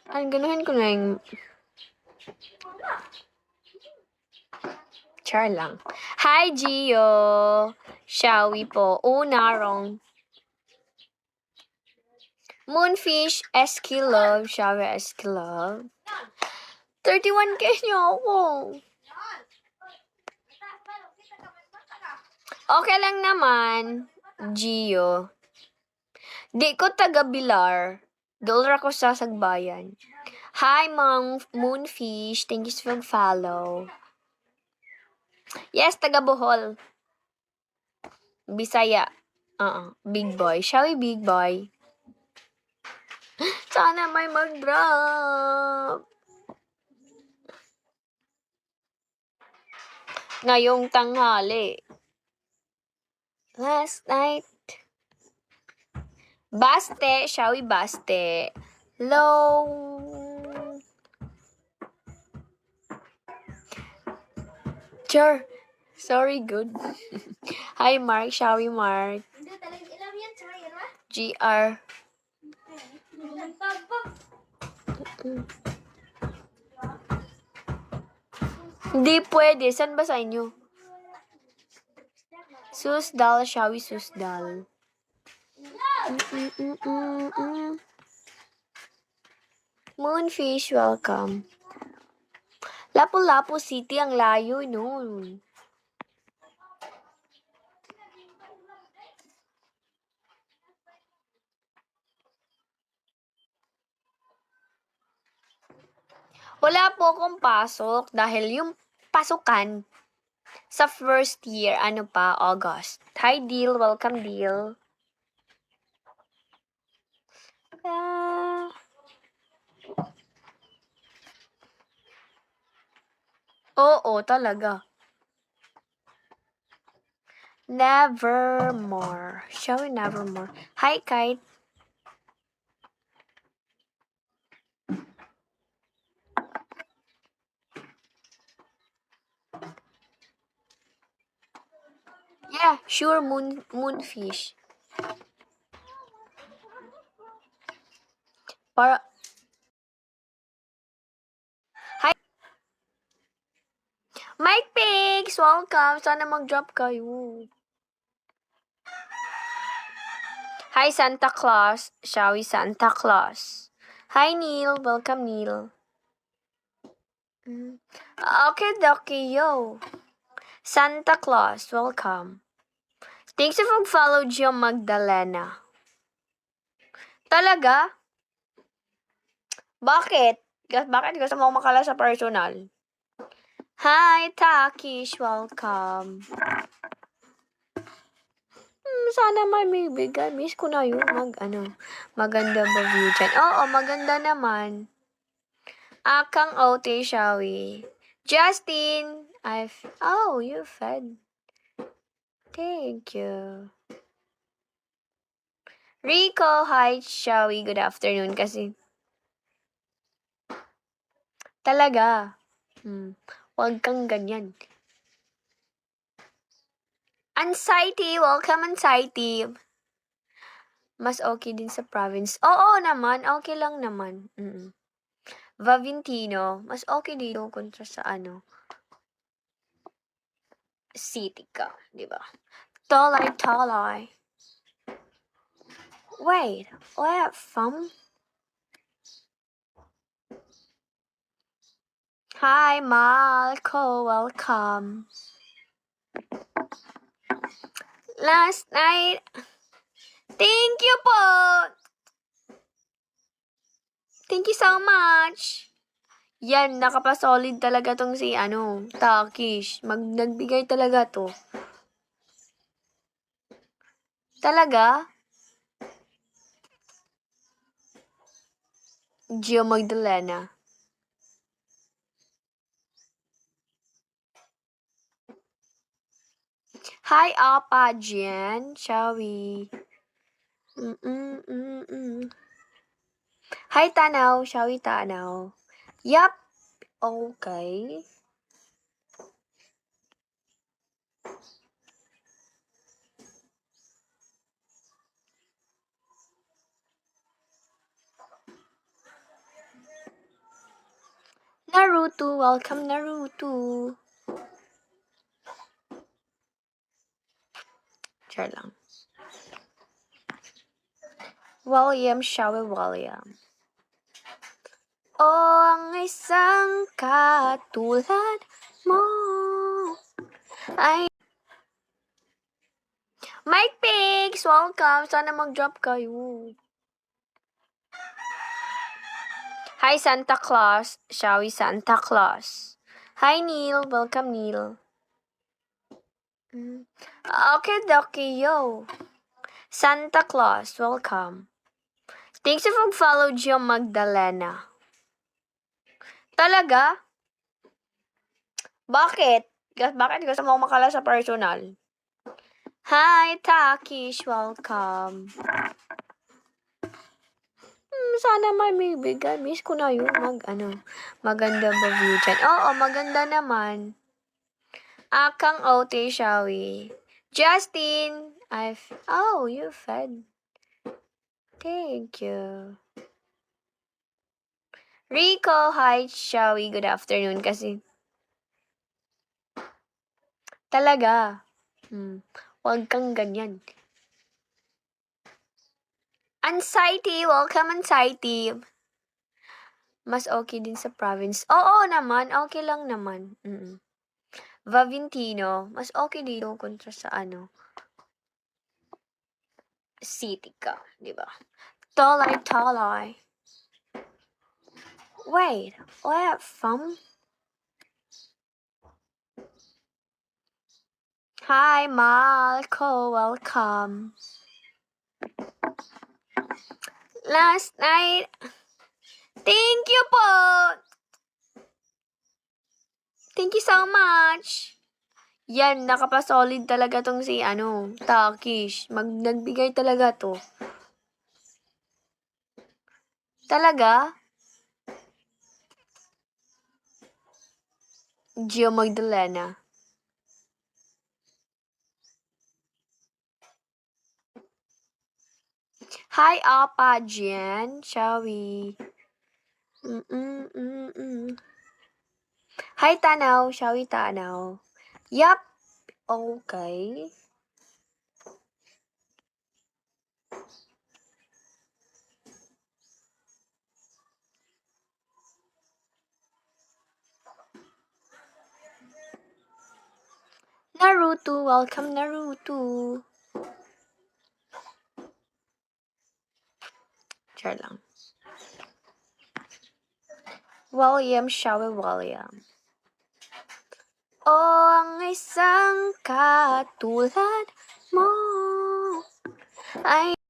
Ay, ganuhin ko na yung... Char lang. Hi, Gio! Shawi po. Una, wrong. Moonfish, SK Love. Shawi, SK Love. 31K niyo ako. Okay lang naman, Gio. Di ko taga Bilar. Dollar ako sa Sagbayan. Hi, Moonfish. Thank you for follow. Yes, taga Bohol. Bisaya. Big boy. Shall we, big boy? Sana may mag-drop. Ngayong tanghali. Last night. Baste. Shall we, baste? Low. Sure. Sorry, good. Hi, Mark. Shall we, Mark? GR. Hindi pwede. Saan ba sa inyo? Susdal. Shall we, Susdal? Moonfish, welcome. Lapu-Lapu City, ang layo nun. Wala po akong pasok dahil yung pasukan sa first year, August. Hi, Deal. Welcome, Deal. Oo, talaga. Nevermore. Shall we nevermore? Hi, Kite. Yeah, sure, moonfish. Para... Hi! Mike Pigs! Welcome! Sana mag-drop kayo. Hi, Santa Claus. Shall we, Santa Claus? Hi, Neil. Welcome, Neil. Okay, dokie, yo. Santa Claus, welcome. Thanks for follow Gio Magdalena. Talaga? Bakit? Bakit gusto mo makala sa personal? Hi, Takish, welcome. Sana may bibigay. Miss ko na yun. Maganda ba view dyan? Oo, maganda naman. Akang OT, shall we? Justin, you fed. Thank you. Rico, hi, shall we? Good afternoon kasi. Talaga. Huwag kang ganyan. Anxiety, welcome Anxiety. Mas okay din sa province. Oo naman, okay lang naman. Vavintino, mas okay dito kontra sa city ka, di ba? Talay. Wait, where from? Hi, Malco, welcome. Last night, thank you po. Thank you so much. Yan, nakapasolid talaga tong si Takish. Nagbigay talaga to. Talaga? Gio Magdalena. Hi, Apa Jen. Shall we? Hi, Tanaw. Shall we, Tanaw? Yup. Okay. Naruto, welcome Naruto. Char lang. William, Shawe William. O ang isang katulad mo ay... Mike Pigs, welcome. Sana mag-drop kayo. Hi, Santa Claus. Shawi Santa Claus. Hi, Neil. Welcome, Neil. Okay, Doki, yo. Santa Claus, welcome. Thanks for follow Gio Magdalena. Talaga? Bakit? Bakit gusto mo makala sa personal? Hi, Takish. Welcome. Sana may bigay. Miss ko na yun. Maganda ba view dyan? Oo, maganda naman. Akang Ote, Shawi. Justin, you fed. Thank you. Rico, hi, Shawi. Good afternoon kasi. Talaga. Huwag kang ganyan. Anxiety, welcome Anxiety. Mas okay din sa province. Oo naman, okay lang naman. Vavintino, mas okay dito kontra sa city ka, di ba? Talay. Wait, where from? Hi, Malco, welcome. Last night, thank you po. Thank you so much. Yan, nakapasolid talaga tong si Takish. Nagbigay talaga to. Talaga? Gio Magdalena. Hi, Apa Jen. Shall we? Hi, Tanaw. Shall we, Tanaw? Yup. Okay. Naruto. Welcome, Naruto. Char lang. William, Shawe William. O ang isang katulad mo ay